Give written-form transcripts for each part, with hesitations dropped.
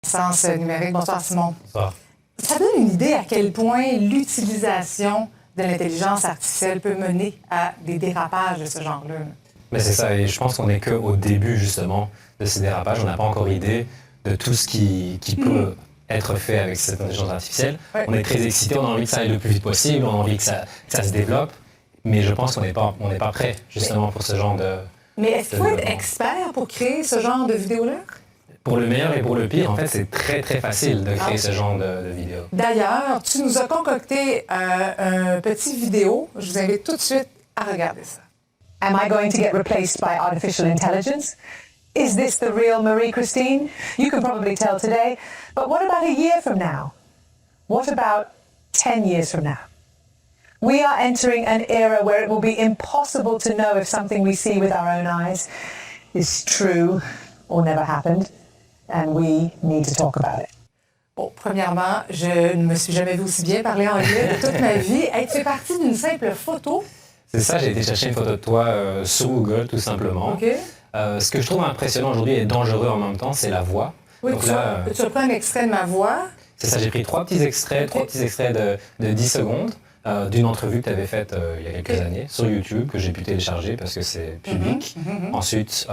Sens numérique. Bonsoir, Simon. Bonsoir. Ça donne une idée à quel point l'utilisation de l'intelligence artificielle peut mener à des dérapages de ce genre-là. Mais c'est ça, et je pense qu'on n'est qu'au début, justement, de ces dérapages. On n'a pas encore idée de tout ce qui peut être fait avec cette intelligence artificielle. Ouais. On est très excités, on a envie que ça aille le plus vite possible, on a envie que ça se développe, mais je pense qu'on n'est pas prêt, justement, pour ce genre de... Mais est-ce qu'il faut être expert pour créer ce genre de vidéo-là? Pour le meilleur et pour le pire, en fait, c'est très, très facile de créer ce genre de vidéo. D'ailleurs, tu nous as concocté un petit vidéo. Je vous invite tout de suite à regarder ça. Am I going to get replaced by artificial intelligence? Is this the real Marie-Christine? You can probably tell today, but what about a year from now? What about 10 years from now? We are entering an era where it will be impossible to know if something we see with our own eyes is true or never happened, and we need to talk about it. Bon, premièrement, je ne me suis jamais vu aussi bien parler anglais de toute ma vie. Hey, tu es parti d'une simple photo. C'est ça, j'ai été chercher une photo de toi sur Google, tout simplement. OK. Ce que je trouve impressionnant aujourd'hui et dangereux en même temps, c'est la voix. Oui, Donc tu, là, tu reprends un extrait de ma voix. c'est ça, j'ai pris trois petits extraits de 10 secondes d'une entrevue que tu avais faite il y a quelques années sur YouTube, que j'ai pu télécharger parce que c'est public. Ensuite,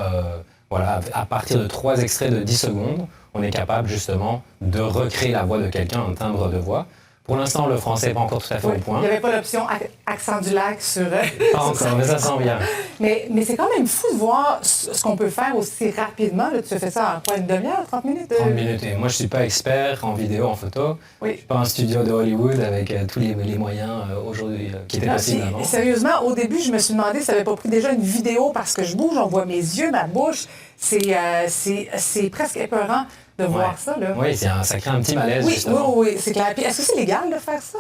voilà, à partir de 3 extraits de 10 secondes, on est capable justement de recréer la voix de quelqu'un, un timbre de voix. Pour l'instant, le français n'est pas encore tout à fait au point. Il n'y avait pas l'option accent du lac sur... Pas encore, mais ça sent bien. Mais c'est quand même fou de voir ce qu'on peut faire aussi rapidement. Là, tu fais ça en quoi, une demi-heure, 30 minutes? 30 minutes. Et moi, je ne suis pas expert en vidéo, en photo. Oui. Je ne suis pas un studio de Hollywood avec tous les moyens aujourd'hui qui étaient possibles avant. Sérieusement, au début, je me suis demandé si ça n'avait pas pris déjà une vidéo parce que je bouge, on voit mes yeux, ma bouche. C'est presque épeurant de voir ça. Là. Oui, ça crée un petit malaise, oui, justement. Oui, c'est clair. Puis, est-ce que c'est légal de faire ça?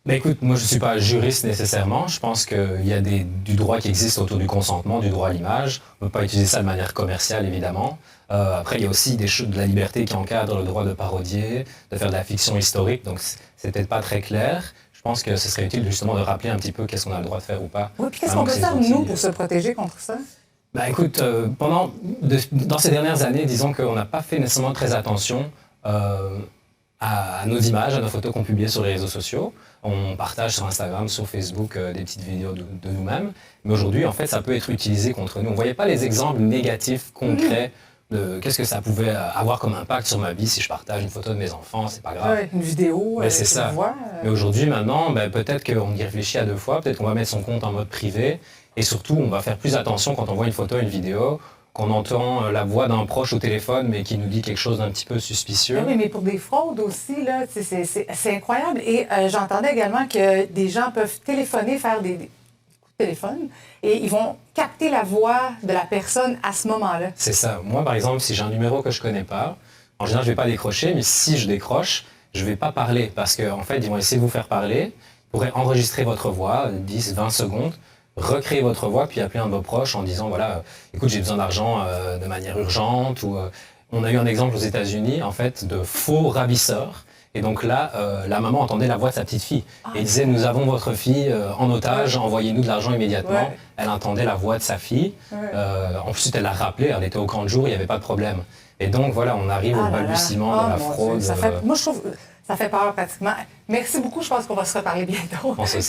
Ben écoute, moi je ne suis pas juriste nécessairement. Je pense qu'il y a du droit qui existe autour du consentement, du droit à l'image. On ne peut pas utiliser ça de manière commerciale, évidemment. Après, il y a aussi de la liberté qui encadre le droit de parodier, de faire de la fiction historique. Donc, c'est peut-être pas très clair. Je pense que ce serait utile justement de rappeler un petit peu qu'est-ce qu'on a le droit de faire ou pas. Oui, puis qu'est-ce qu'on peut faire, nous, pour se protéger contre ça? Ben écoute, dans ces dernières années, disons qu'on n'a pas fait nécessairement très attention à nos images, à nos photos qu'on publiait sur les réseaux sociaux. On partage sur Instagram, sur Facebook des petites vidéos de nous-mêmes. Mais aujourd'hui, en fait, ça peut être utilisé contre nous. On ne voyait pas les exemples négatifs, concrets, de qu'est-ce que ça pouvait avoir comme impact sur ma vie si je partage une photo de mes enfants, c'est pas grave. Ouais, une vidéo, c'est ça. Vois, Mais aujourd'hui, maintenant, peut-être qu'on y réfléchit à 2 fois, peut-être qu'on va mettre son compte en mode privé. Et surtout, on va faire plus attention quand on voit une photo, une vidéo, qu'on entend la voix d'un proche au téléphone, mais qui nous dit quelque chose d'un petit peu suspicieux. Oui, mais pour des fraudes aussi, là, c'est incroyable. Et j'entendais également que des gens peuvent téléphoner, faire des coups de téléphone, et ils vont capter la voix de la personne à ce moment-là. C'est ça. Moi, par exemple, si j'ai un numéro que je ne connais pas, en général, je ne vais pas décrocher, mais si je décroche, je ne vais pas parler, parce qu'en fait, ils vont essayer de vous faire parler, ils pourraient enregistrer votre voix, 10, 20 secondes, recréer votre voix, puis appeler un de vos proches en disant, voilà, écoute, j'ai besoin d'argent de manière urgente. Ou on a eu un exemple aux États-Unis, en fait, de faux ravisseurs. Et donc là, la maman entendait la voix de sa petite fille. Et disait, nous avons votre fille en otage, envoyez-nous de l'argent immédiatement. Ouais. Elle entendait la voix de sa fille. Ensuite, elle l'a rappelé, elle était au camp de jour, il n'y avait pas de problème. Et donc, voilà, on arrive au balbutiement de la fraude. Moi, je trouve ça fait peur pratiquement. Merci beaucoup, je pense qu'on va se reparler bientôt. On se